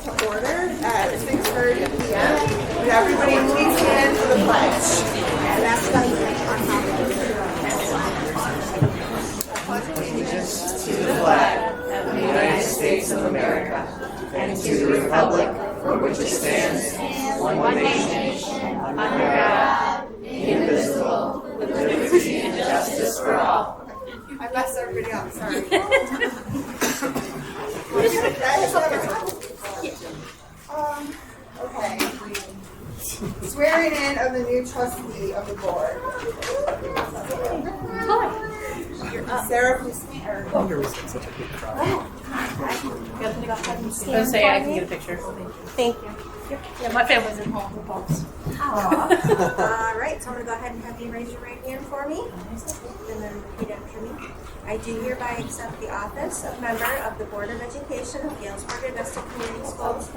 to order at 6:30 p.m. Would everybody please stand for the pledge? Allegiance to the flag of the United States of America and to the republic for which it stands, one nation, under God, indivisible, with liberty and justice for all. I messed everybody up, sorry. Okay. Swearing in of the new trustee of the board. Sarah, please stand. I Don't say I can get a picture. Thank you. Yeah, my family's in home with folks. All right, so I'm going to go ahead and have you raise your right hand for me, and then repeat after me. I do hereby accept the office of member of the Board of Education of Galesburg-Augusta Community Schools.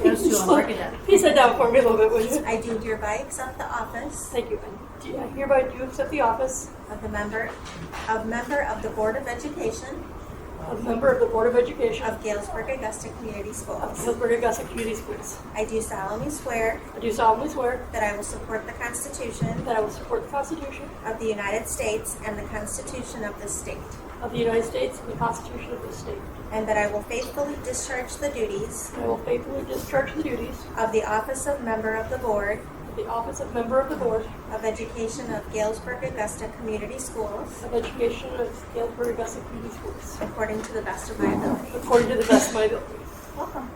Those two, I'm working at. He said that for me a little bit, would you? I do hereby accept the office Thank you. I hereby do accept the office of the member of the Board of Education of member of the Board of Education of Galesburg-Augusta Community of Schools. Galesburg-Augusta Community Schools. I do solemnly swear I do solemnly swear that I will support the Constitution that I will support the Constitution of the United States and the Constitution of this state, of the United States and the Constitution of this state. and that I will faithfully discharge the duties I will faithfully discharge the duties of the office of member of the Board of the office of member of the Board of Education of Galesburg-Augusta Community Schools of Education of Galesburg-Augusta Community Schools according to the best of my ability. according to the best of my ability. Welcome.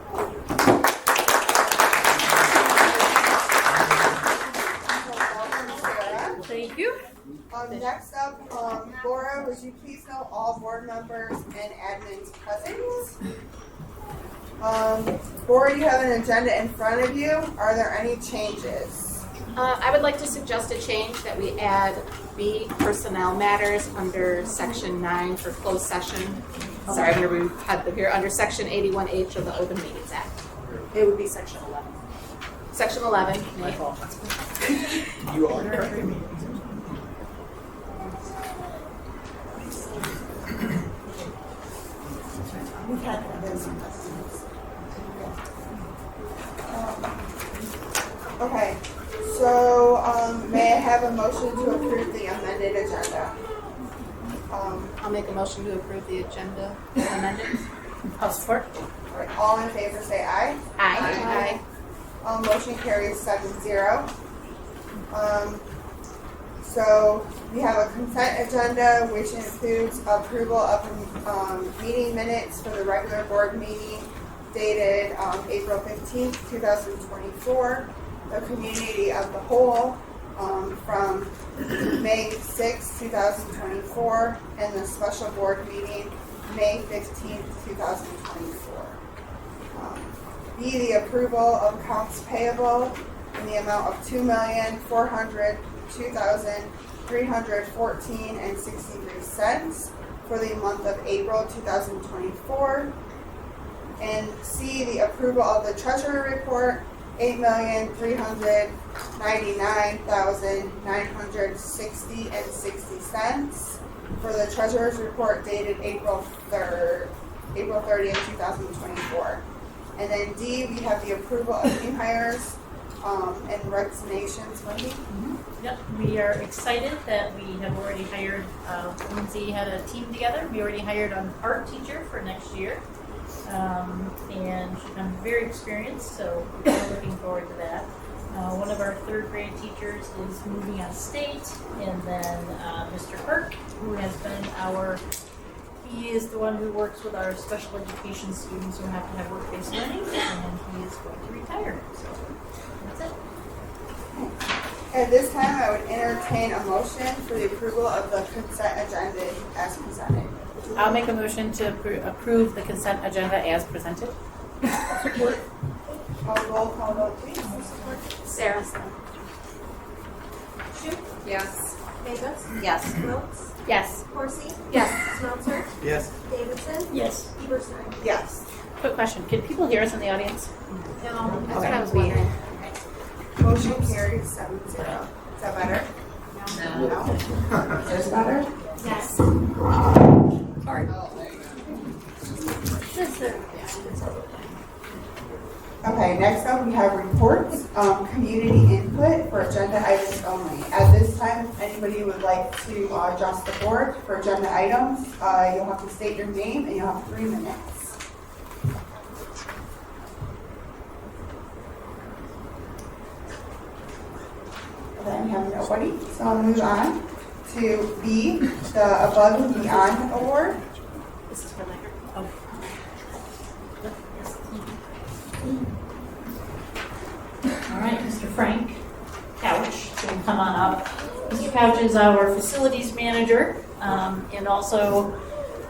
Sarah. Thank you. Next up, Laura, would you please note all board members and admins present? Board, you have an agenda in front of you. Are there any changes? I would like to suggest a change that we add B, personnel matters, under section 9 for closed session. Sorry, I'm going to read here, under section 81H of the Open Meetings Act. It would be section 11. Section 11. My fault. You are. Okay, so may I have a motion to approve the amended agenda? I'll make a motion to approve the agenda as amended. I'll support. All in favor say aye. Aye. Motion carries 7-0. So we have a consent agenda which includes approval of meeting minutes for the regular board meeting dated April 15th, 2024. The community of the whole from May 6th, 2024, and the special board meeting May 15th, 2024. B, the approval of accounts payable in the amount of $2,402,314.63 for the month of April 2024. And C, the approval of the treasurer report, $8,399,960.60 for the treasurer's report dated April 30th, 2024. And then D, we have the approval of new hires and resignations. Wendy? Yep, we are excited that we have already hired, Lindsay had a team together. We already hired an art teacher for next year. And she's been very experienced, so we're kind of looking forward to that. One of our third grade teachers is moving out of state, and then Mr. Kirk, who has been he is the one who works with our special education students who have to have work-based learning, and he is going to retire. So that's it. At this time, I would entertain a motion for the approval of the consent agenda as presented. I'll make a motion to approve the consent agenda as presented. Roll call vote, please. Sarah. Shute? Yes. Davis? Yes. Wilkes? Yes. Horsey? Yes. Smeltzer? Yes. Davidson? Yes. Eberstein? Yes. Quick question. Can people hear us in the audience? No. That's what I was wondering. Motion carries 7-0. Is that better? No. Is this better? Yes. Sorry. Okay, next up we have reports, community input for agenda items only. At this time, if anybody would like to adjust the board for agenda items, you'll have to state your name and you'll have 3 minutes. Then we have nobody, so I'll move on to B, the Above and Beyond Award. This is for later. Oh. All right, Mr. Frank Couch, you can come on up. Mr. Couch is our facilities manager, and also,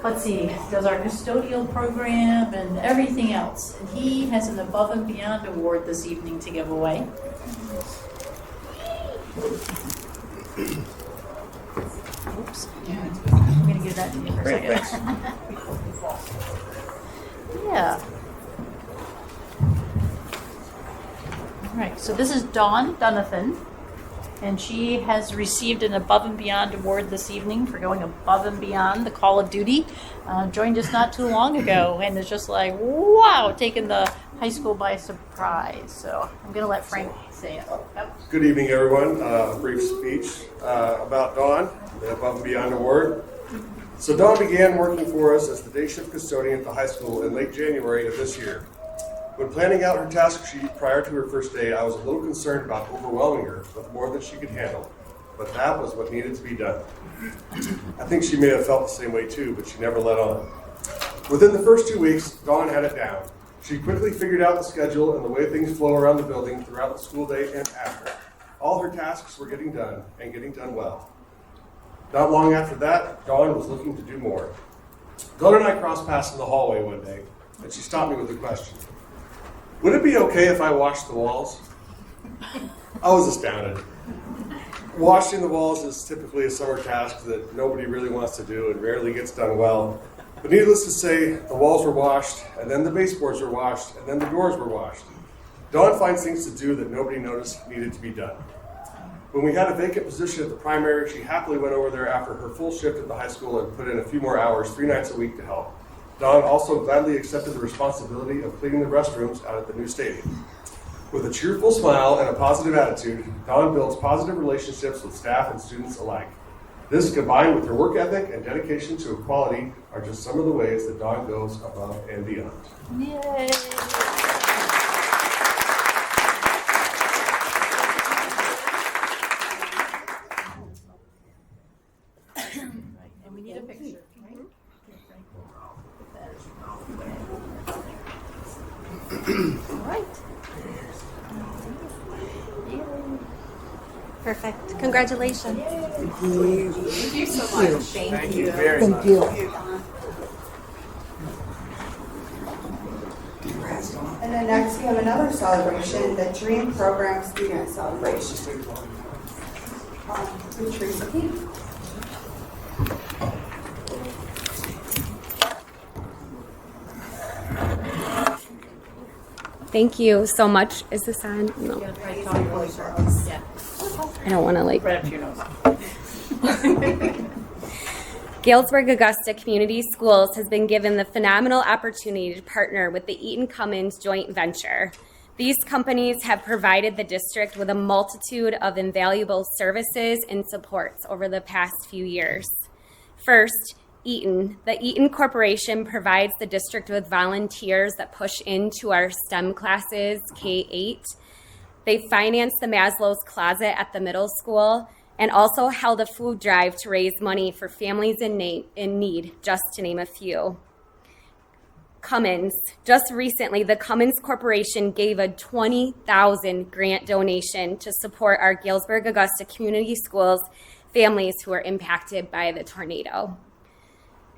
let's see, does our custodial program and everything else. And he has an Above and Beyond Award this evening to give away. Oops. I'm going to give that to you for a second. Yeah. All right, so this is Dawn Dunathan, and she has received an Above and Beyond Award this evening for going above and beyond the call of duty. Joined us not too long ago, and is just like, wow, taking the high school by surprise. So I'm going to let Frank say it. Yep. Good evening, everyone. A brief speech about Dawn, the Above and Beyond Award. So Dawn began working for us as the day shift custodian at the high school in late January of this year. When planning out her task sheet prior to her first day, I was a little concerned about overwhelming her with more than she could handle, but that was what needed to be done. I think she may have felt the same way too, but she never let on. Within the first 2 weeks, Dawn had it down. She quickly figured out the schedule and the way things flow around the building throughout the school day and after. All her tasks were getting done, and getting done well. Not long after that, Dawn was looking to do more. Dawn and I crossed paths in the hallway one day, and she stopped me with a question. Would it be okay if I washed the walls? I was astounded. Washing the walls is typically a summer task that nobody really wants to do and rarely gets done well. But needless to say, the walls were washed, and then the baseboards were washed, and then the doors were washed. Dawn finds things to do that nobody noticed needed to be done. When we had a vacant position at the primary, she happily went over there after her full shift at the high school and put in a few more hours 3 nights a week to help. Dawn also gladly accepted the responsibility of cleaning the restrooms out at the new stadium. With a cheerful smile and a positive attitude, Dawn builds positive relationships with staff and students alike. This, combined with her work ethic and dedication to equality, are just some of the ways that Dawn goes above and beyond. Yay! And we need a picture, right? All right. Perfect. Congratulations. Thank you so much. Thank you very much. And then next we have another celebration, the Dream Program Student Celebration. Teresa Keith. Thank you so much. Is this on? No, You gotta try to talk closer. Yeah, I don't want to like. right up to your nose. Galesburg-Augusta Community Schools has been given the phenomenal opportunity to partner with the Eaton-Cummins joint venture. These companies have provided the district with a multitude of invaluable services and supports over the past few years. First, Eaton. The Eaton Corporation provides the district with volunteers that push into our STEM classes, K-8. They financed the Maslow's Closet at the middle school and also held a food drive to raise money for families in need, just to name a few. Cummins. Just recently, the Cummins Corporation gave a $20,000 grant donation to support our Galesburg-Augusta Community Schools families who are impacted by the tornado.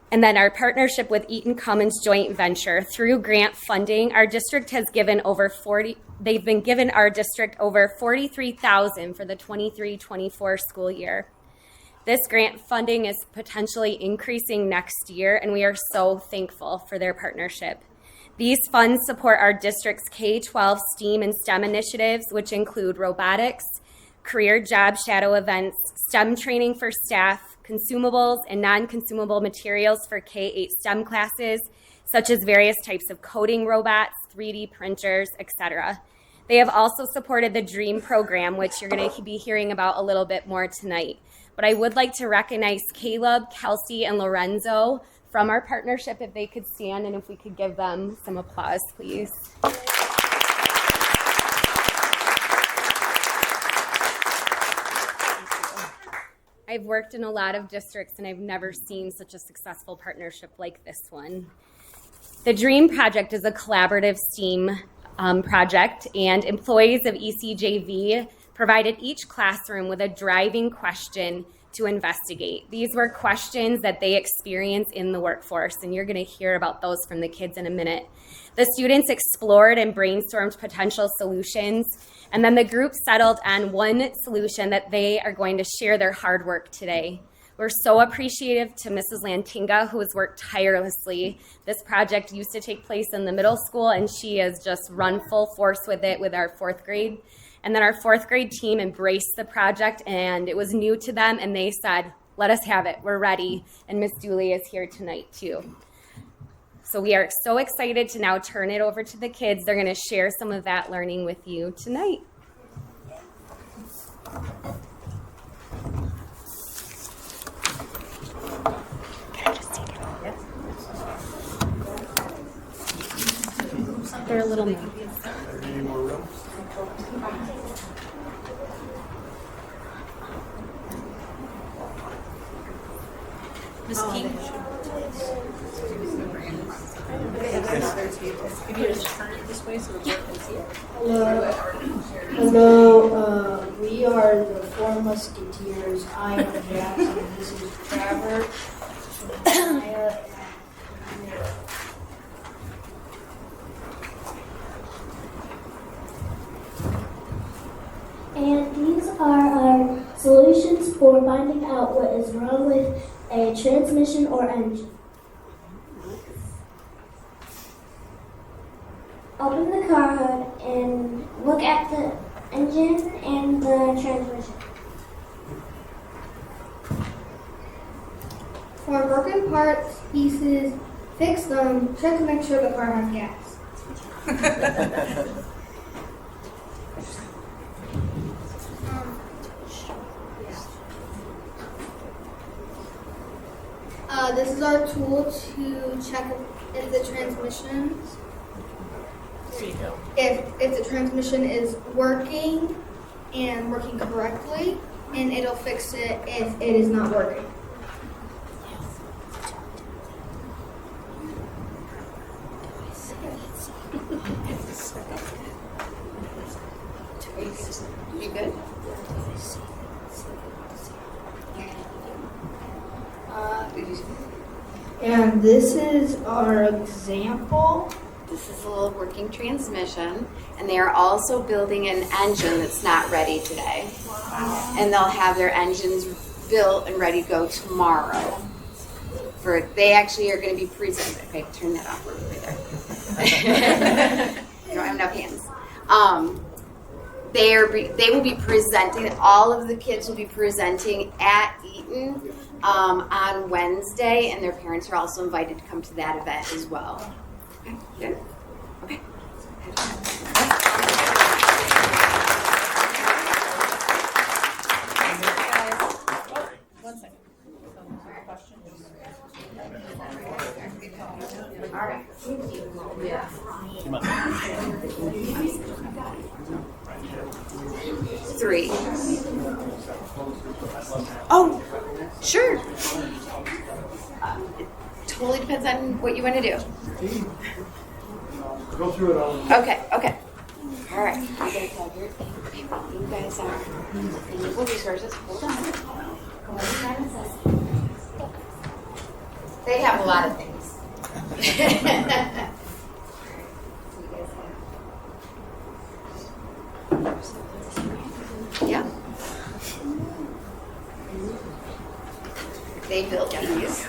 And then our partnership with Eaton Cummins joint venture through grant funding, our district has given they've been given our district over $43,000 for the 23-24 school year. This grant funding is potentially increasing next year, and we are so thankful for their partnership. These funds support our district's K-12 STEAM and STEM initiatives, which include robotics, career job shadow events, STEM training for staff, consumables and non-consumable materials for K-8 STEM classes, such as various types of coding robots, 3D printers, etc. They have also supported the DREAM program, which you're going to be hearing about a little bit more tonight. But I would like to recognize Caleb, Kelsey, and Lorenzo from our partnership, if they could stand and if we could give them some applause, please. I've worked in a lot of districts and I've never seen such a successful partnership like this one. The DREAM project is a collaborative STEAM project, and employees of ECJV provided each classroom with a driving question to investigate. These were questions that they experience in the workforce, and you're going to hear about those from the kids in a minute. The students explored and brainstormed potential solutions, and then the group settled on one solution that they are going to share their hard work today. We're so appreciative to Mrs. Lantinga, who has worked tirelessly. This project used to take place in the middle school, and she has just run full force with it with our 4th grade. And then our 4th grade team embraced the project, and it was new to them, and they said, let us have it, we're ready. And Miss Dooley is here tonight too. So we are so excited to now turn it over to the kids. They're gonna share some of that learning with you tonight. They're a little new. Any more room? Ms. King? Could you just turn it this way so the board can see it? Hello, we are the Four Musketeers. I am Jackson. This is Trevor, Maya, and Mira. And these are our solutions for finding out what is wrong with a transmission or engine. Open the car hood and look at the engine and the transmission. For broken parts, pieces, fix them, check to make sure the car has gas. This is our tool to check if the transmission, if the transmission is working and working correctly, and it'll fix it if it is not working. You good? And this is our example. This is a little working transmission, and they are also building an engine that's not ready today. Wow. And they'll have their engines built and ready to go tomorrow. They actually are going to be presented. Okay, turn that off right there. You don't have enough hands. They will be presenting. All of the kids will be presenting at Eaton on Wednesday, and their parents are also invited to come to that event as well. Okay, good. Okay. One second. Question? All right. Yeah. 3. Oh, sure. It totally depends on what you want to do. Go through it all. Okay. All right. You guys have your thing. You guys are renewable resources. Hold on. They have a lot of things. Yeah. They built these.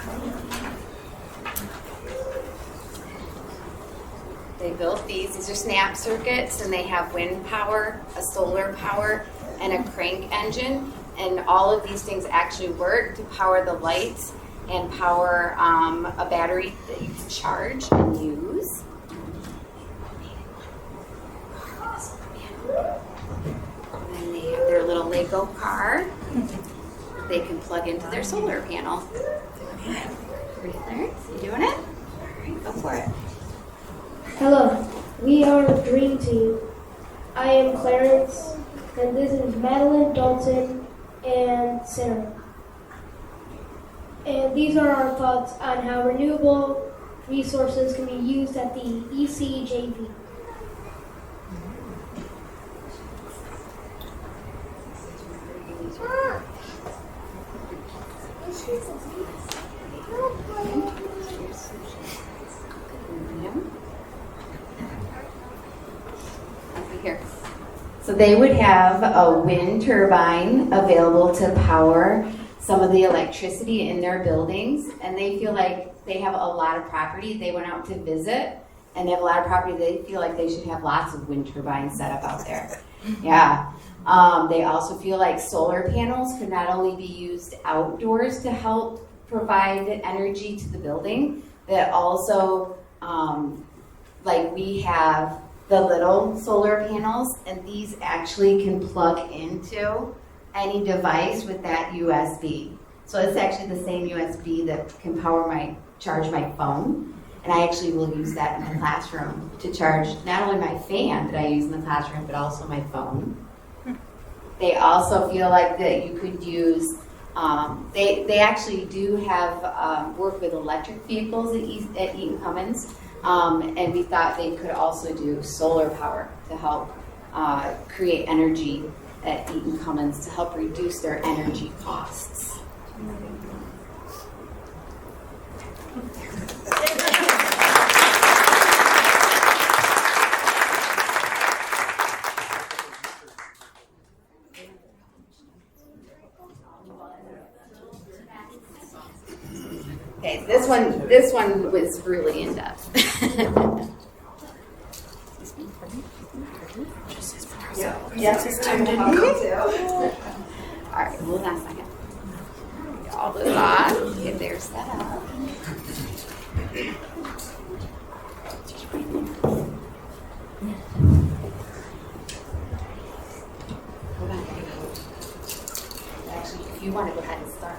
They built these. These are snap circuits, and they have wind power, a solar power, and a crank engine. And all of these things actually work to power the lights and power a battery that you can charge and use. go car they can plug into their solar panel. Clarence, you doing it? All right, go for it. Hello, we are a dream team. I am Clarence, and this is Madeline, Dalton, and Sarah. And these are our thoughts on how renewable resources can be used at the ECJV. Here. So they would have a wind turbine available to power some of the electricity in their buildings, and they feel like they have a lot of property. They went out to visit, and they have a lot of property. They feel like they should have lots of wind turbines set up out there. Yeah. They also feel like solar panels could not only be used outdoors to help provide energy to the building, but also, like we have the little solar panels, and these actually can plug into any device with that USB. So it's actually the same USB that can charge my phone. And I actually will use that in the classroom to charge not only my fan that I use in the classroom, but also my phone. They also feel like that you could use, they actually do have work with electric vehicles at Eaton Cummins. And we thought they could also do solar power to help create energy at Eaton Cummins to help reduce their energy costs. Okay, this one was really in depth. Yes, it's time to All right, hold on a second. Get all those on. Get theirs set up. Hold on. Actually, if you want to go ahead and start.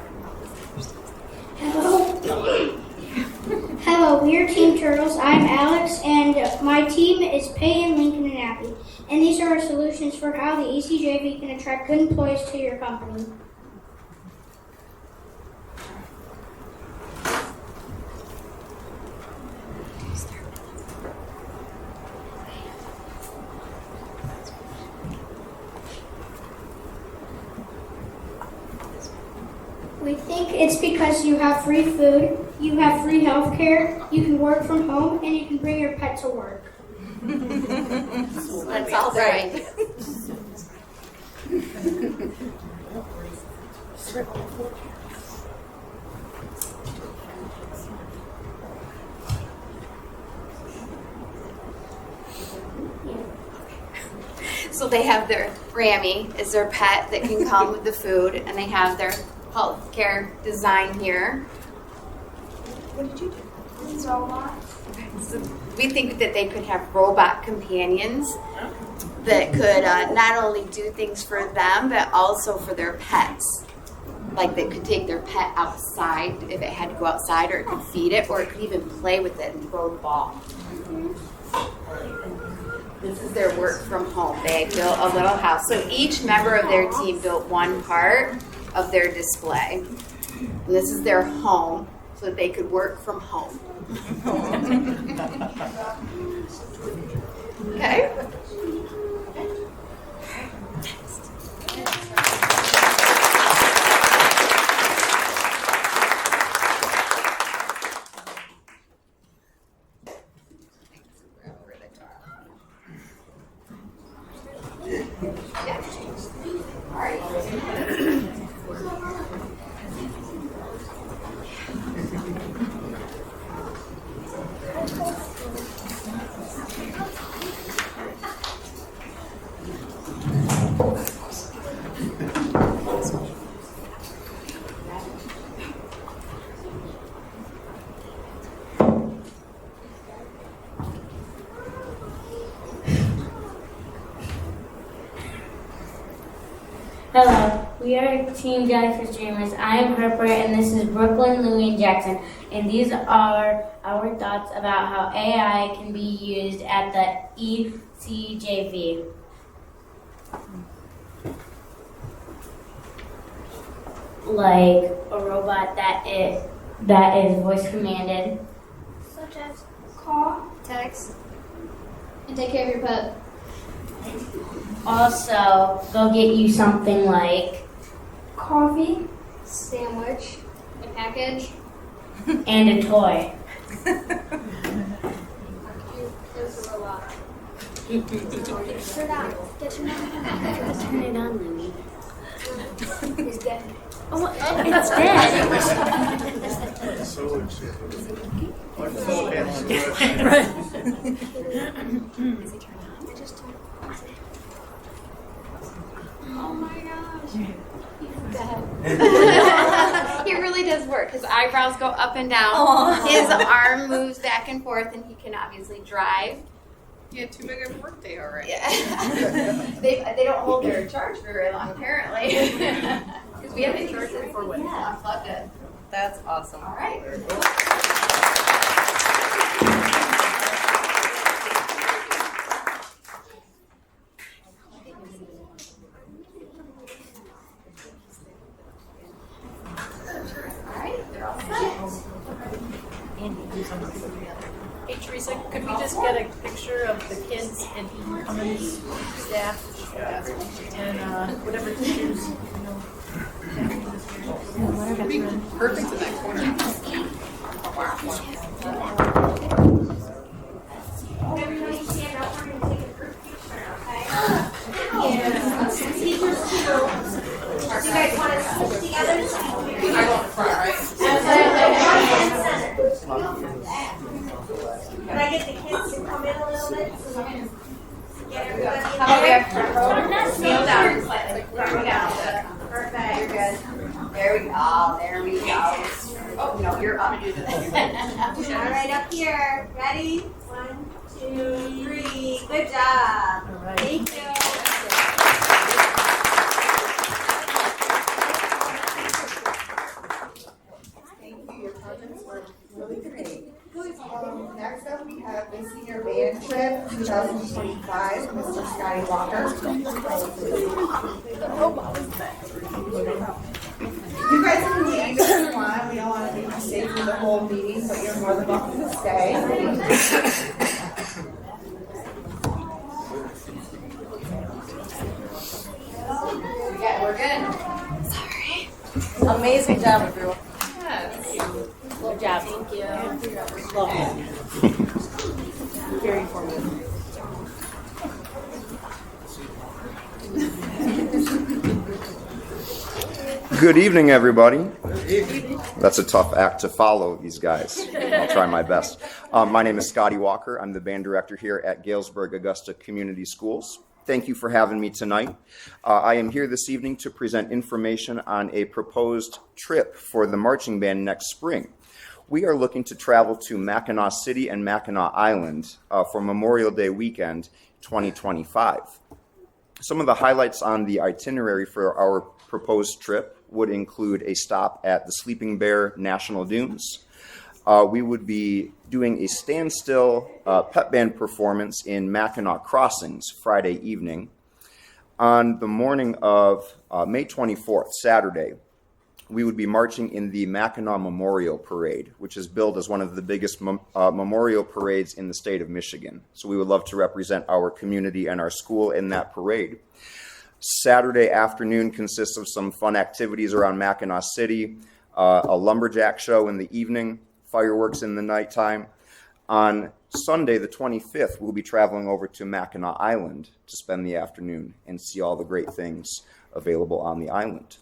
Hello, we are Team Turtles. I'm Alex, and my team is Peyton, Lincoln, and Abby. And these are our solutions for how the ECJV can attract good employees to your company. We think it's because you have free food, you have free health care, you can work from home, and you can bring your pet to work. That's all right. So they have their Grammy is their pet that can come with the food, and they have their health care design here. What did you do? So we think that they could have robot companions that could not only do things for them, but also for their pets. Like they could take their pet outside if it had to go outside, or it could feed it, or it could even play with it and throw the ball. This is their work from home. They built a little house. So each member of their team built one part of their display. And this is their home, so that they could work from home. Okay? Hello, we are Team Jellyfish Dreamers. I am Harper, and this is Brooklyn, Louie, and Jackson. And these are our thoughts about how AI can be used at the ECJV. Like a robot that is voice commanded. Such as call, text, and take care of your pet. Also, they'll get you something like Coffee, sandwich, a package. and a toy. There's a robot. Turn it on. Get your Turn it on, Louie. He's dead. Oh, it's dead. Oh my gosh. He really does work. His eyebrows go up and down. His arm moves back and forth, and he can obviously drive. You had too big of a birthday already. Yeah. they don't hold their charge for very long, apparently. Because we haven't charged it for when unplugged it. That's awesome. All right. Hey Teresa, could we just get a picture of the kids and Eden Cummins staff and whatever teachers, you know, Perfect in that corner. Everybody stand up. We're going to take a group picture, okay? Teachers too. Do you guys want to sit together? I go in the front, right? Can I get the kids to come in a little bit so we can get everybody in How about we there? have kneel down slightly? There we go. Perfect. You're good. There we go. There we go. Oh, no, you're up. All right, up here. Ready? 1, 2, 3. Good job. all right. Thank you. Thank you, your comments were really great. Next up, we have the senior band trip 2025, Mr. Scotty Walker. You guys can leave if you want. We don't want to make you stay through the whole meeting, but you're more than welcome to stay. Yeah, we're good. Amazing job, everyone. Good job. Thank you. Very informative. Good evening, everybody. That's a tough act to follow, these guys. I'll try my best. My name is Scotty Walker. I'm the band director here at Galesburg-Augusta Community Schools. Thank you for having me tonight. I am here this evening to present information on a proposed trip for the marching band next spring. We are looking to travel to Mackinac City and Mackinac Island for Memorial Day weekend 2025. Some of the highlights on the itinerary for our proposed trip would include a stop at the Sleeping Bear National Dunes. We would be doing a standstill pep band performance in Mackinac Crossings Friday evening. On the morning of May 24th, Saturday, we would be marching in the Mackinac Memorial Parade, which is billed as one of the biggest memorial parades in the state of Michigan. So we would love to represent our community and our school in that parade. Saturday afternoon consists of some fun activities around Mackinac City, a lumberjack show in the evening, fireworks in the nighttime. On Sunday, the 25th, we'll be traveling over to Mackinac Island to spend the afternoon and see all the great things available on the island.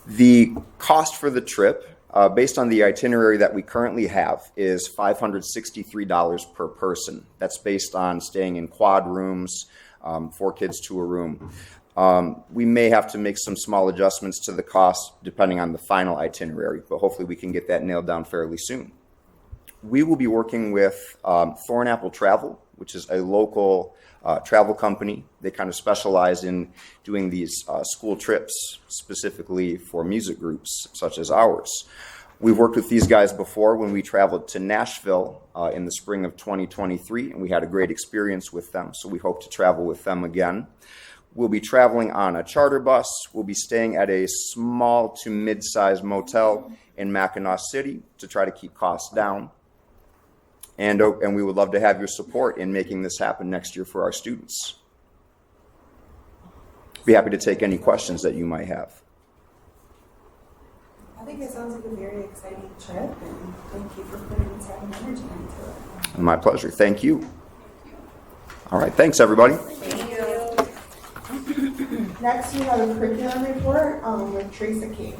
The cost for the trip, based on the itinerary that we currently have, is $563 per person. That's based on staying in quad rooms, 4 kids to a room. We may have to make some small adjustments to the cost depending on the final itinerary, but hopefully we can get that nailed down fairly soon. we will be working with Thornapple Travel, which is a local travel company. They kind of specialize in doing these school trips specifically for music groups such as ours. We've worked with these guys before when we traveled to Nashville in the spring of 2023, and we had a great experience with them, so we hope to travel with them again. We'll be traveling on a charter bus. We'll be staying at a small to mid-sized motel in Mackinac City to try to keep costs down. And we would love to have your support in making this happen next year for our students. Be happy to take any questions that you might have. I think it sounds like a very exciting trip, and thank you for putting time and energy into it. My pleasure. Thank you. All right. Thanks, everybody. Thank you. Next, we have a curriculum report with Teresa King.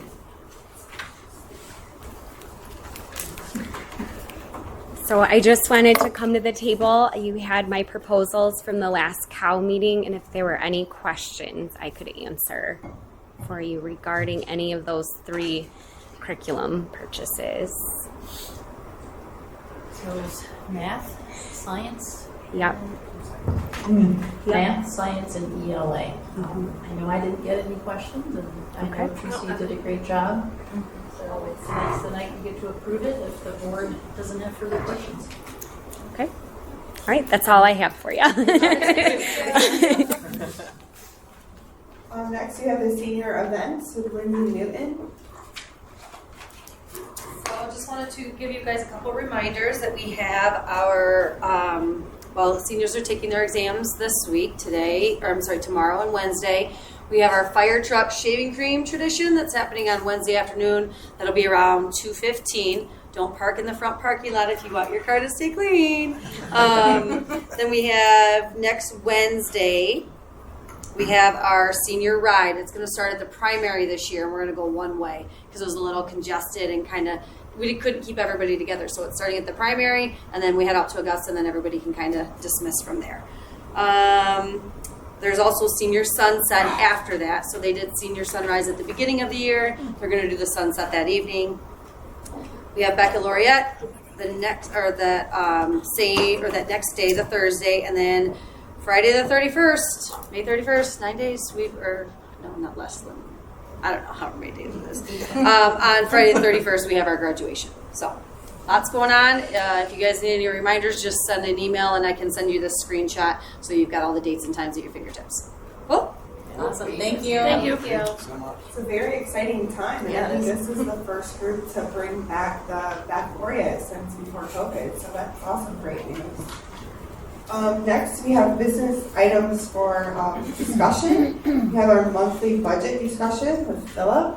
So I just wanted to come to the table. You had my proposals from the last COW meeting, and if there were any questions I could answer for you regarding any of those 3 curriculum purchases. So it was math, science. Yep. Math, science, and ELA. I know I didn't get any questions, and I know Tracy did a great job. So it's nice the night we get to approve it if the board doesn't have further questions. Okay. All right, that's all I have for you. Next, we have the senior events with Lindsay Newton. So I just wanted to give you guys a couple reminders that we have our, seniors are taking their exams this week, tomorrow and Wednesday. We have our fire truck shaving cream tradition that's happening on Wednesday afternoon. That'll be around 2:15. Don't park in the front parking lot if you want your car to stay clean. Then we have next Wednesday, we have our senior ride. It's going to start at the primary this year, and we're going to go one way because it was a little congested and we couldn't keep everybody together. So it's starting at the primary, and then we head out to Augusta, and then everybody can kind of dismiss from there. There's also senior sunset after that. So they did senior sunrise at the beginning of the year. They're going to do the sunset that evening. We have baccalaureate that next day, the Thursday, and then Friday the 31st, May 31st, 9 days. Not less than, I don't know how many days it is. On Friday the 31st, we have our graduation. So lots going on. If you guys need any reminders, just send an email and I can send you this screenshot so you've got all the dates and times at your fingertips. Cool. Awesome. Thank you. Thank you. It's a very exciting time, and I think this is the first group to bring back the baccalaureate since before COVID, so that's awesome, great news. Next, we have business items for discussion. We have our monthly budget discussion with Philip.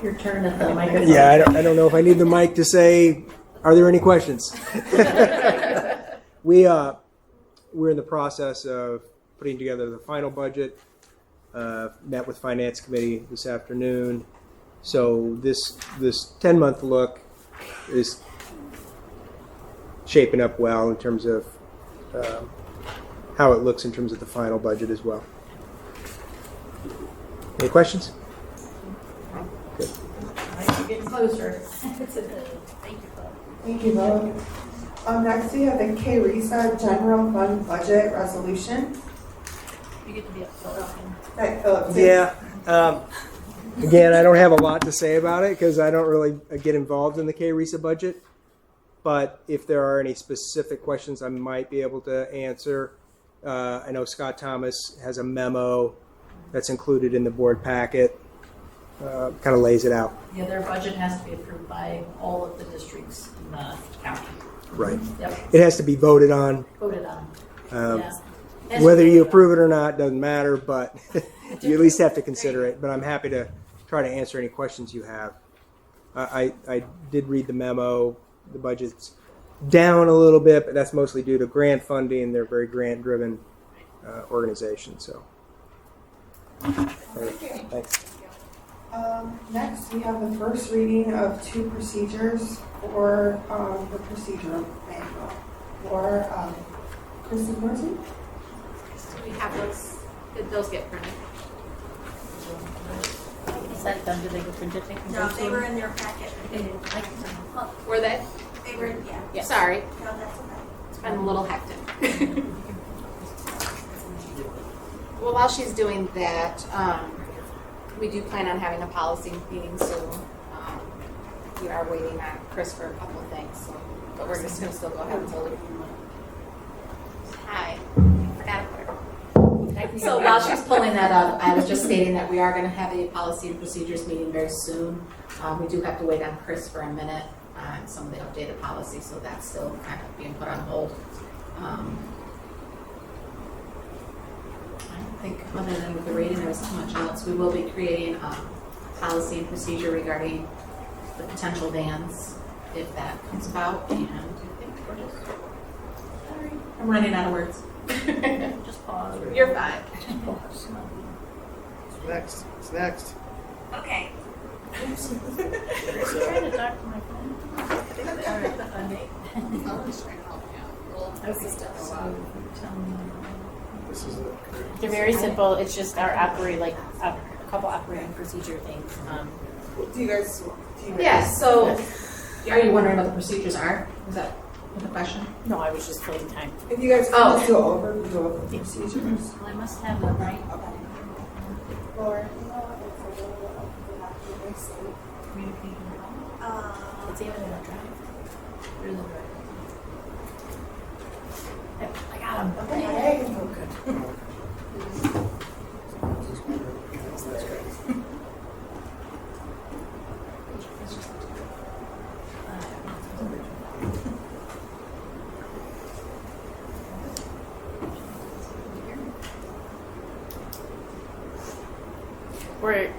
Your turn at the microphone. Yeah, I don't know if I need the mic to say, are there any questions? We're in the process of putting together the final budget. Met with Finance Committee this afternoon. So this 10-month look is shaping up well in terms of how it looks in terms of the final budget as well. Any questions? Good. You're getting closer. Thank you, Bob. Thank you, Bob. Next, we have the K-RESA General Fund Budget Resolution. You get to be up Philip. That Philip. Yeah. Again, I don't have a lot to say about it because I don't really get involved in the K-RESA budget. But if there are any specific questions I might be able to answer, I know Scott Thomas has a memo that's included in the board packet. Kind of lays it out. Yeah, their budget has to be approved by all of the districts in the county. Right. Yep. It has to be voted on. Voted on. Yeah. Whether you approve it or not doesn't matter, but you at least have to consider it. But I'm happy to try to answer any questions you have. I did read the memo. The budget's down a little bit, but that's mostly due to grant funding. They're a very grant-driven organization. So, thanks. Next, we have the first reading of 2 procedures for the procedural manual for Kristen Morrison. Do we have those? Did those get printed? sent them, did they get printed? No, they were in their packet. They didn't like them. Were they? They were, yeah. Yeah. Sorry, No, that's okay. it's been a little hectic. Well, while she's doing that, we do plan on having a policy meeting soon. We are waiting on Chris for a couple of things, so, but we're just gonna still go ahead and hold it. Hi, forgot to put her. So while she's pulling that up, I was just stating that we are gonna have a policy and procedures meeting very soon. We do have to wait on Chris for a minute on some of the updated policies, so that's still kind of being put on hold. I don't think, other than with the rating, there was too much else. We will be creating a policy and procedure regarding the potential bans if that comes about. And I think we're just, sorry, I'm running out of words. Just pause. You're fine. What's next? What's next? Okay. I'm trying to talk to my phone. Alright, the funding. Okay, so tell me. This is it. They're very simple. It's just our a couple operating procedure things. Do you guys? Yeah, so are you wondering what the procedures are? Is that the question? No, I was just filling time. If you guys Oh. can just go over the procedures. Well, I must have them right. Laura. Communication. It's even in the drive. They're in the drive. Yep, I got them. Okay.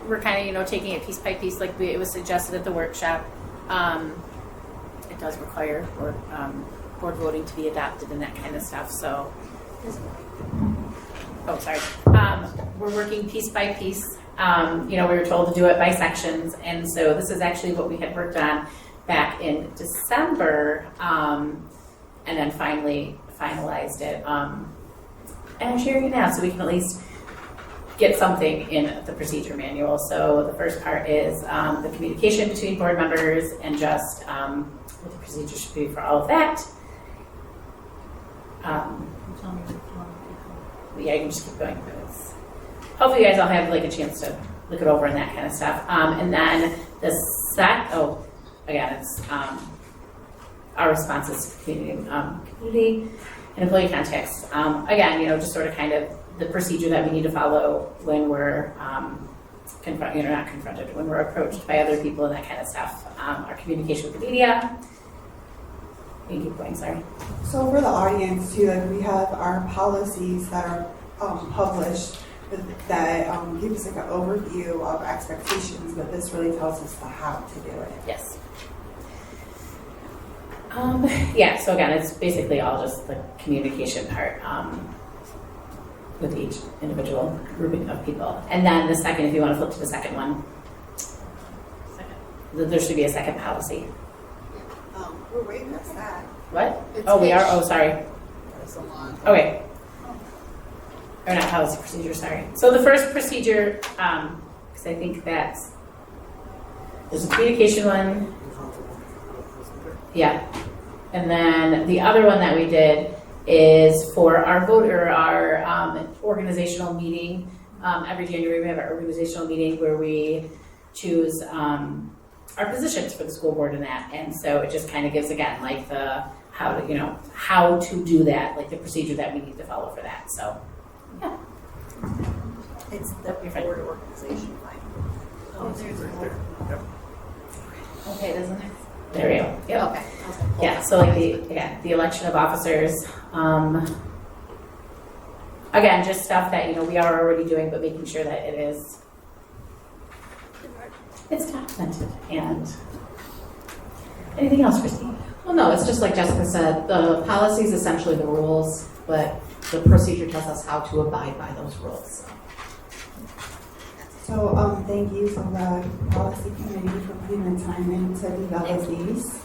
We're kind of taking it piece by piece, like it was suggested at the workshop. It does require board voting to be adopted and that kind of stuff. So, oh sorry, we're working piece by piece. We were told to do it by sections, and so this is actually what we had worked on back in December, and then finally finalized it. And I'm sharing it now, so we can at least get something in the procedure manual. So the first part is the communication between board members and just what the procedure should be for all of that. Yeah, you can just keep going through this. Hopefully you guys all have a chance to look it over and that kind of stuff. And then the it's our responses to community and employee contacts. Just sort of kind of the procedure that we need to follow when we're when we're approached by other people and that kind of stuff. Our communication with the media. You can keep going, sorry. So for the audience too, we have our policies that are published that give us an overview of expectations, but this really tells us the how to do it. Yes. So again, it's basically all just the communication part with each individual grouping of people. And then the second, if you want to flip to the second one, there should be a second policy. We're way past that. What? It's We are? H. Oh, sorry. Okay. Or not policy, procedure, sorry. So the first procedure, because I think there's a communication one. Yeah. And then the other one that we did is for our organizational meeting. Every January we have our organizational meeting where we choose our positions for the school board and that. And so it just kind of gives, again, the how to do that, the procedure that we need to follow for that. So, yeah. It's the board organization line. Oh, there's a board. Yep. Okay, doesn't it? There we go. Yep. Okay. Yeah, so the election of officers. Again, just stuff that we are already doing, but making sure that it's documented. And anything else, Christine? Well, no, it's just like Jessica said, the policy is essentially the rules, but the procedure tells us how to abide by those rules. So thank you for the policy committee for putting the time in to develop these.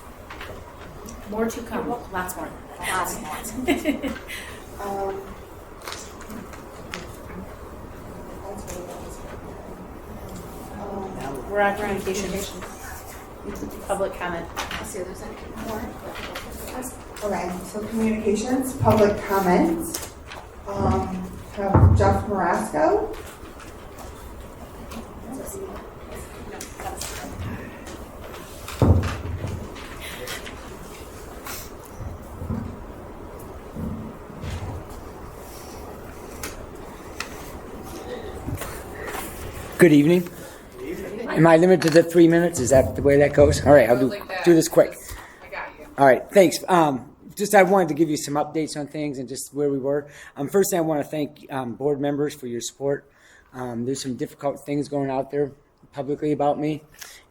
More to come. Lots more. Lots more. We're on communications. Public comment. Let's see, there's any more. Okay, so communications, public comments. Have Jeff Marasco. Good evening. Am I limited to 3 minutes? Is that the way that goes? All right, I'll do this quick. All right, thanks. Just I wanted to give you some updates on things and just where we were. First, I want to thank board members for your support. There's some difficult things going out there publicly about me,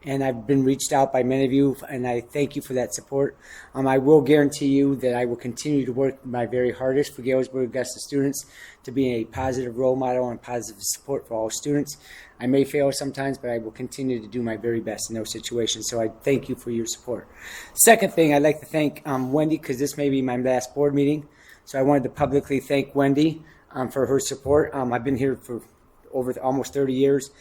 and I've been reached out by many of you, and I thank you for that support. I will guarantee you that I will continue to work my very hardest for Galesburg-Augusta students to be a positive role model and positive support for all students. I may fail sometimes, but I will continue to do my very best in those situations. So I thank you for your support. Second thing, I'd like to thank Wendy, because this may be my last board meeting. So I wanted to publicly thank Wendy for her support. I've been here for over almost 30 years.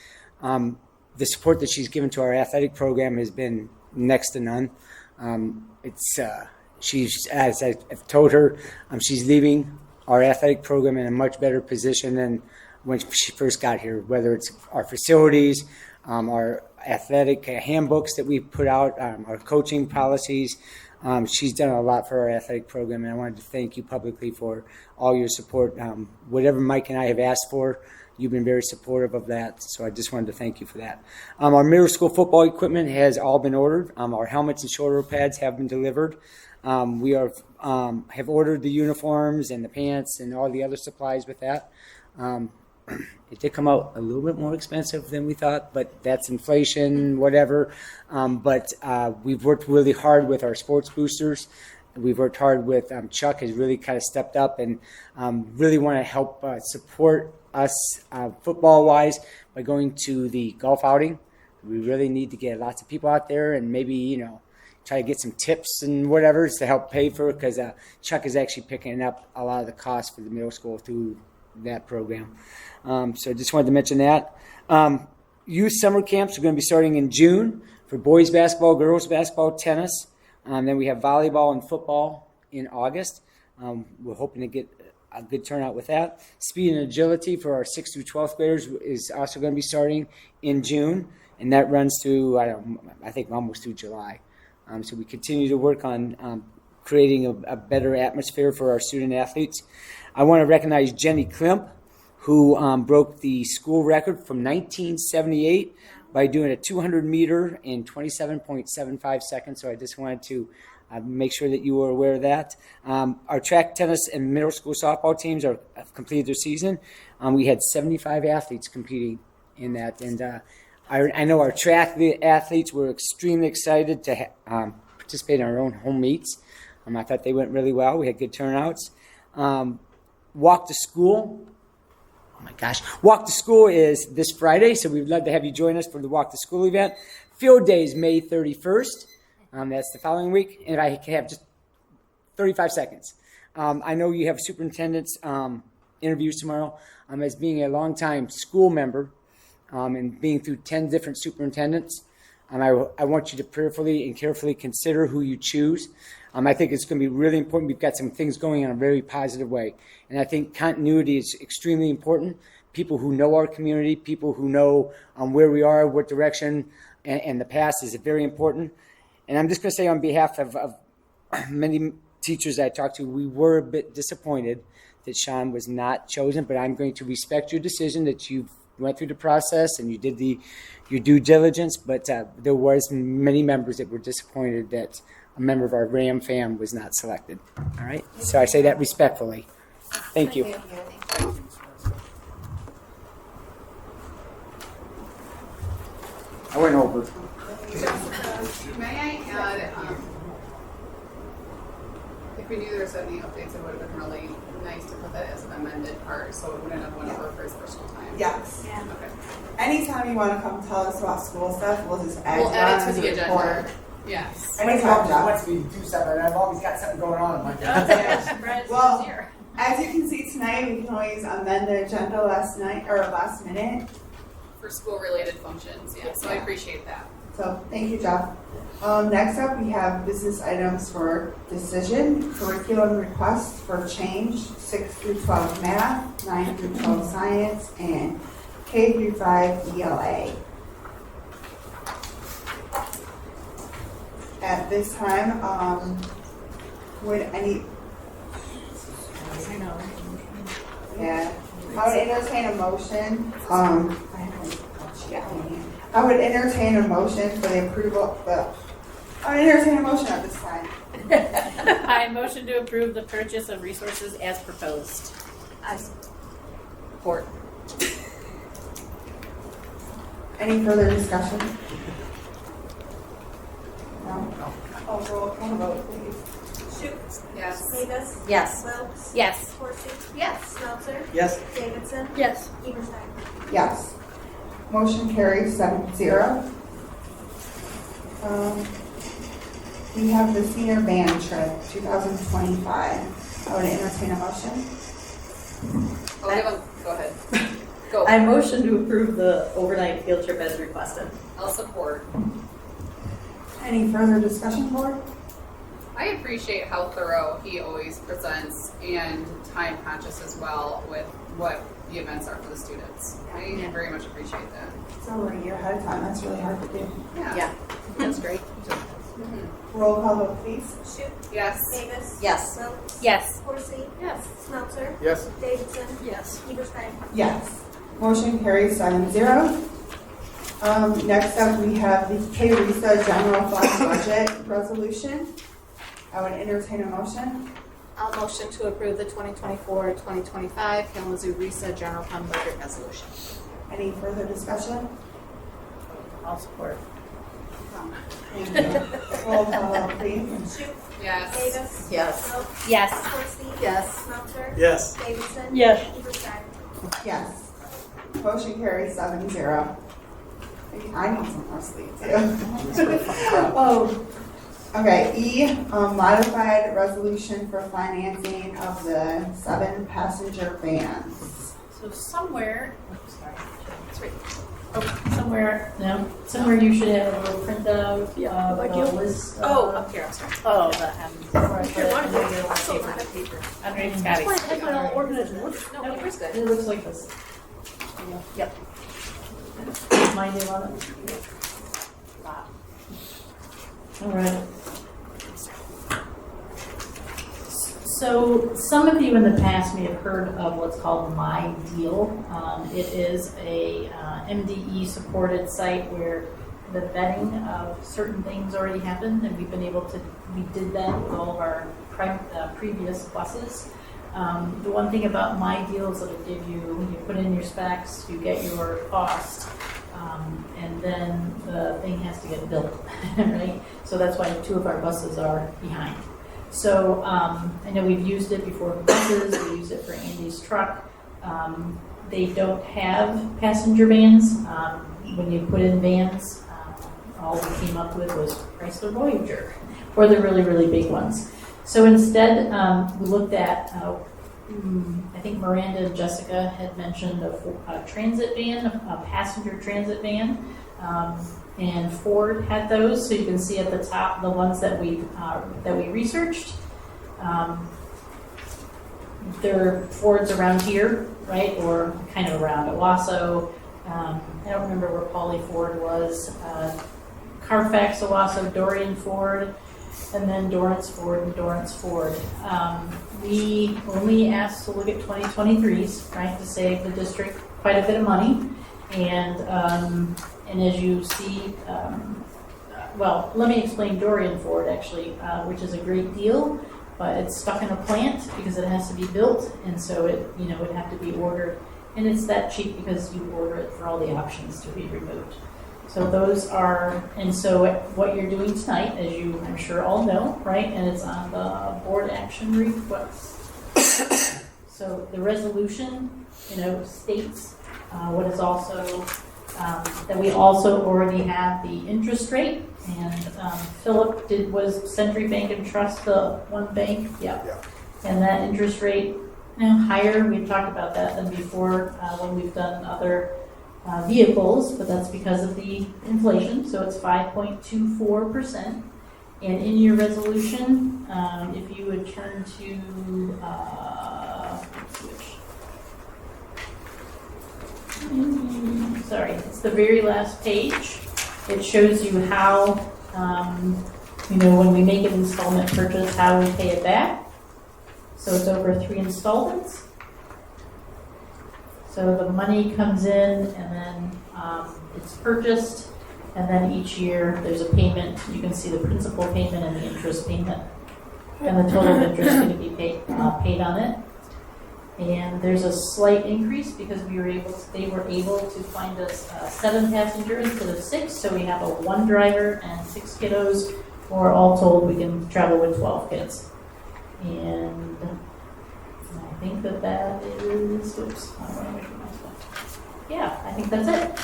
The support that she's given to our athletic program has been next to none. She's, as I've told her, she's leaving our athletic program in a much better position than when she first got here, whether it's our facilities, our athletic handbooks that we put out, our coaching policies. She's done a lot for our athletic program, and I wanted to thank you publicly for all your support. Whatever Mike and I have asked for, you've been very supportive of that, so I just wanted to thank you for that. Our middle school football equipment has all been ordered. Our helmets and shoulder pads have been delivered. We have ordered the uniforms and the pants and all the other supplies with that. It did come out a little bit more expensive than we thought, but that's inflation, whatever. But we've worked really hard with our sports boosters. We've worked hard with Chuck has really kind of stepped up and really want to help support us football-wise by going to the golf outing. We really need to get lots of people out there and maybe, try to get some tips and whatever to help pay for it, because Chuck is actually picking up a lot of the costs for the middle school through that program. So I just wanted to mention that. Youth summer camps are going to be starting in June for boys basketball, girls basketball, tennis. Then we have volleyball and football in August. We're hoping to get a good turnout with that. Speed and agility for our 6th through 12th graders is also going to be starting in June, and that runs through, I think almost through July. So we continue to work on creating a better atmosphere for our student athletes. I want to recognize Jenny Klimp, who broke the school record from 1978 by doing a 200-meter in 27.75 seconds. So I just wanted to make sure that you were aware of that. Our track, tennis, and middle school softball teams have completed their season. We had 75 athletes competing in that. And I know our track athletes were extremely excited to participate in our own home meets. I thought they went really well. We had good turnouts. Walk to School. Oh my gosh. Walk to School is this Friday, so we'd love to have you join us for the Walk to School event. Field Day is May 31st. That's the following week. And I can have just 35 seconds. I know you have superintendent's interviews tomorrow. As being a longtime school member and being through 10 different superintendents, I want you to prayerfully and carefully consider who you choose. I think it's going to be really important. We've got some things going in a very positive way. And I think continuity is extremely important. People who know our community, people who know where we are, what direction, and the past is very important. And I'm just going to say on behalf of many teachers that I talked to, we were a bit disappointed that Sean was not chosen, but I'm going to respect your decision that you went through the process and you did your due diligence, but there was many members that were disappointed that a member of our Ram fam was not selected. All right? So I say that respectfully. Thank you. I went over. May I add, if we knew there was any updates, it would have been really nice to put that as an amended part, so it wouldn't have went over for his personal time. Yes. Yeah. Okay. Anytime you want to come tell us about school stuff, we'll just add it to the report. agenda. Yes. Anytime, Jeff. Wants me to do something, and I've always got something going on. Well, as you can see tonight, we can always amend the agenda last minute for school-related functions, yeah, so I appreciate that. So, thank you, Jeff. Next up, we have business items for decision, curriculum requests for change, 6 through 12 math, 9 through 12 science, and K through 5 ELA. At this time, would any, yeah, I would entertain a motion, I would entertain a motion for the approval, I would entertain a motion at this time. I motion to approve the purchase of resources as proposed. Support. Any further discussion? No? Oh, roll call vote, please. Shute. Yes. Davis. Yes. Wilks. Yes. Horsey. Yes. Smeltzer. Yes. Davidson. Yes. Eberstein. Yes. Motion carries 7-0. We have the senior band trip, 2025. I would entertain a motion. I'll give them, go ahead. Go. I motion to approve the overnight field trip as requested. I'll support. Any further discussion, board? I appreciate how thorough he always presents and time conscious as well with what the events are for the students. I very much appreciate that. It's over a year ahead of time. That's really hard to do. Yeah. That's great. Roll call vote, please. Shute. Yes. Davis. Yes. Wilks. Yes. Horsey. Yes. Smeltzer. Yes. Davidson. Yes. Eberstein. Yes. Motion carries 7-0. Next up, we have the K-RISA General Fund Budget Resolution. I would entertain a motion. I'll motion to approve the 2024-2025 Kalamazoo RISA General Fund Budget Resolution. Any further discussion? I'll support. Thank you. Roll call vote, please. Shute. Yes. Davis. Yes. Wilks. Yes. Horsey. Yes. Smeltzer. Yes. Davidson. Yes. Eberstein. Yes. Motion carries 7-0. I need some more sleep too. Oh. Okay, E, modified resolution for financing of the 7 passenger vans. So somewhere, somewhere you should have a little printout, a list. Oh, up here, I'm sorry. Oh, underneath Scotty's. That's what I'll organize. No, paper's good. It looks like this. Yep. My name on it. All right. So some of you in the past may have heard of what's called My Deal. It is a MDE supported site where the vetting of certain things already happened, and we did that with all of our previous buses. The one thing about My Deal is that it give you put in your specs, you get your cost, and then the thing has to get built, right? So that's why 2 of our buses are behind. So I know we've used it before for buses, we use it for Andy's truck. They don't have passenger vans. When you put in vans, all we came up with was Chrysler Voyager, or the really, really big ones. So instead, we looked at, I think Miranda and Jessica had mentioned a transit van, a passenger transit van. And Ford had those, so you can see at the top the ones that we researched. They're Fords around here, right, or kind of around Owasso. I don't remember where Pauly Ford was. Carfax, Owasso, Dorian Ford, and then Dorrance Ford and Dorrance Ford. We only asked to look at 2023s, right, to save the district quite a bit of money. And as you see, well, let me explain Dorian Ford actually, which is a great deal, but it's stuck in a plant because it has to be built, and so it would have to be ordered, and it's that cheap because you order it for all the options to be removed. So those are, and so what you're doing tonight, as you I'm sure all know, right, and it's on the board action request. So the resolution, states what is also. That we also already have the interest rate, and Philip was Century Bank and Trust the one bank, yeah. And that interest rate higher. We've talked about that than before when we've done other vehicles, but that's because of the inflation, so it's 5.24%. And in your resolution, if you would turn to, sorry, it's the very last page. It shows you how, when we make an installment purchase, how we pay it back. So it's over 3 installments. So the money comes in and then it's purchased, and then each year there's a payment. You can see the principal payment and the interest payment, and the total interest going to be paid on it. And there's a slight increase because they were able to find us 7 passenger instead of 6, so we have a 1 driver and 6 kiddos, or all told we can travel with 12 kids. And I think that is, oops, I don't want to make my stuff. Yeah, I think that's it.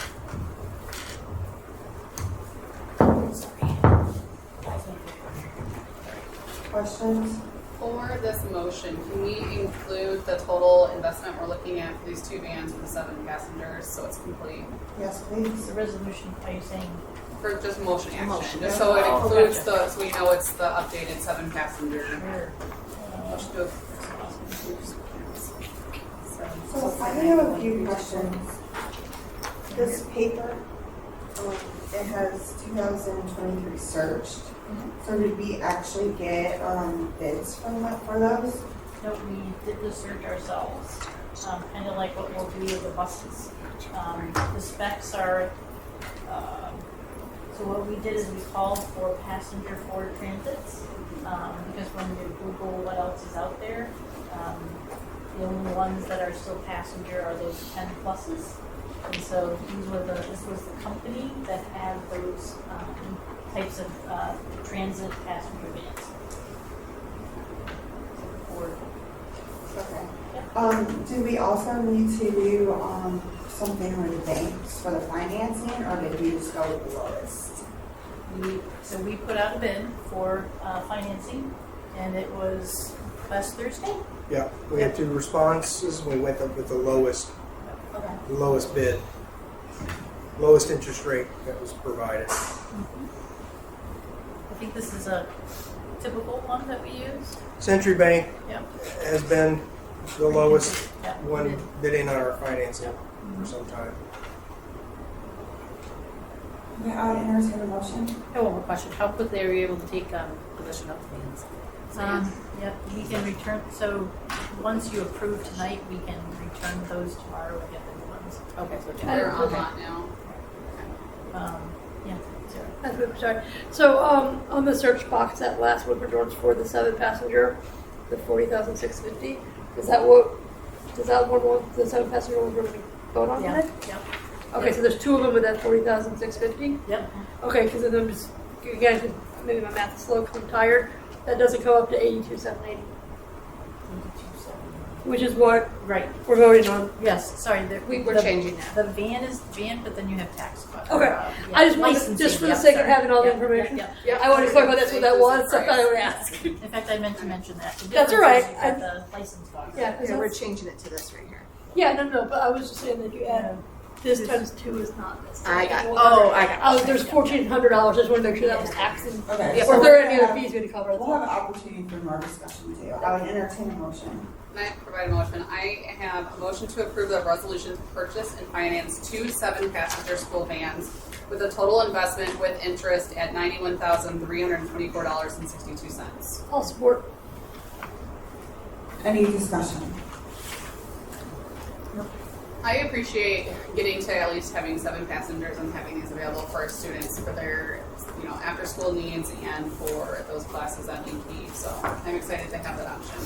Questions? For this motion, can we include the total investment we're looking at for these 2 vans with the 7 passengers so it's complete? Yes, please. The resolution, are you saying? For just motion action, Motion. just so it Oh, includes gotcha. so we know it's the updated 7 passenger. Let's do it. So I have a few questions. This paper, it has 2023 searched. So did we actually get bids for those? No, we did the search ourselves, kind of like what we'll do with the buses. The specs are, so what we did is we called for passenger Ford Transits, because when you Google what else is out there, the only ones that are still passenger are those 10 pluses. And so this was the company that had those types of transit passenger vans. Ford. Okay. Do we also need to do something with the banks for the financing, or did we just go with the lowest? So we put out a bid for financing, and it was last Thursday. Yeah, we had 2 responses. We went up with the lowest bid, lowest interest rate that was provided. I think this is a typical one that we use. Century Bank Yep. has been the lowest Yeah. one bidding on our financing for some time. Yeah, I would entertain a motion. I have one more question. How quickly are you able to take possession of the vans? Yep, we can return, so once you approve tonight, we can return those tomorrow and get the new ones. Okay, so they're on lot now. Yeah, Sarah. That's good, sorry. So, on the search box, that last one for George for the 7 passenger, the 40,650, is that what the 7 passenger one we're going to vote on Yeah, today? yep. Okay, so there's 2 of them with that 40,650? Yep. Okay, because then I'm just, again, maybe my math is slow because I'm tired. That doesn't come up to 82,780, which is what Right. we're voting on. Yes, sorry. We're changing that. The van is the van, but then you have tax costs. Okay. I just wanted, just for the sake of having all the information, I wanted to clarify that's what that was, so I thought I would ask. In fact, I meant to mention that. The That's difference all right. is you've got the license costs. Yeah, Yeah, we're changing it to this right here. Yeah, no, but I was just saying that you add this times 2 is not this. I got it. Oh, I got it. There's $1,400. I just want to make sure that was taxed. Okay. Or if there are any other fees going to cover it. We'll have an opportunity for more discussion too. I would entertain a motion. Can I provide a motion? I have a motion to approve the resolution to purchase and finance 2 7-passenger school vans with a total investment with interest at $91,324.62. I'll support. Any discussion? I appreciate getting to at least having 7 passengers and having these available for our students for their, after school needs and for those classes that need need. So I'm excited to have that option.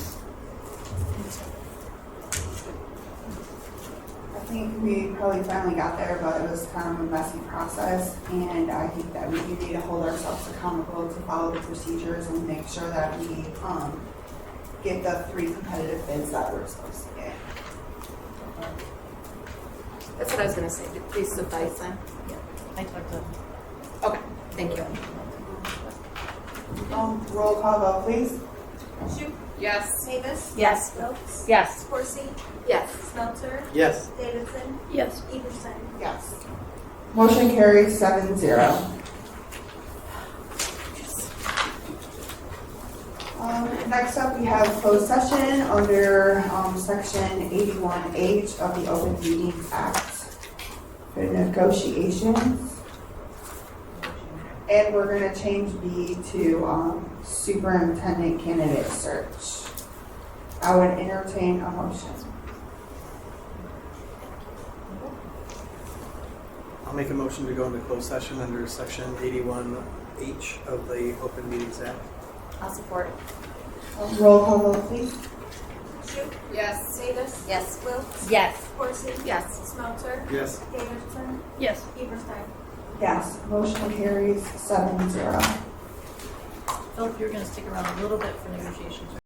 I think we probably finally got there, but it was kind of a messy process, and I think that we do need to hold ourselves accountable to follow the procedures and make sure that we get the 3 competitive bids that we're supposed to get. That's what I was going to say. Did these suffice then? Yeah, I talked to them. Okay, thank you. Roll call vote, please. Shu, Yes. Davis. Yes. Wilkes. Yes. Horsey. Yes. Smelter. Yes. Davidson. Yes. Everson. Yes. Motion carries 7-0. Next up, we have closed session under section 81H of the Open Meetings Act for negotiations. And we're going to change B to superintendent candidate search. I would entertain a motion. I'll make a motion to go into closed session under section 81H of the Open Meetings Act. I'll support. Roll call vote, please. Shoot. Yes. Davis. Yes. Wilkes. Yes. Horsey. Yes. Smelter. Yes. Davidson. Yes. Everson. Yes. Motion carries 7-0. Philip, you're going to stick around a little bit for negotiations.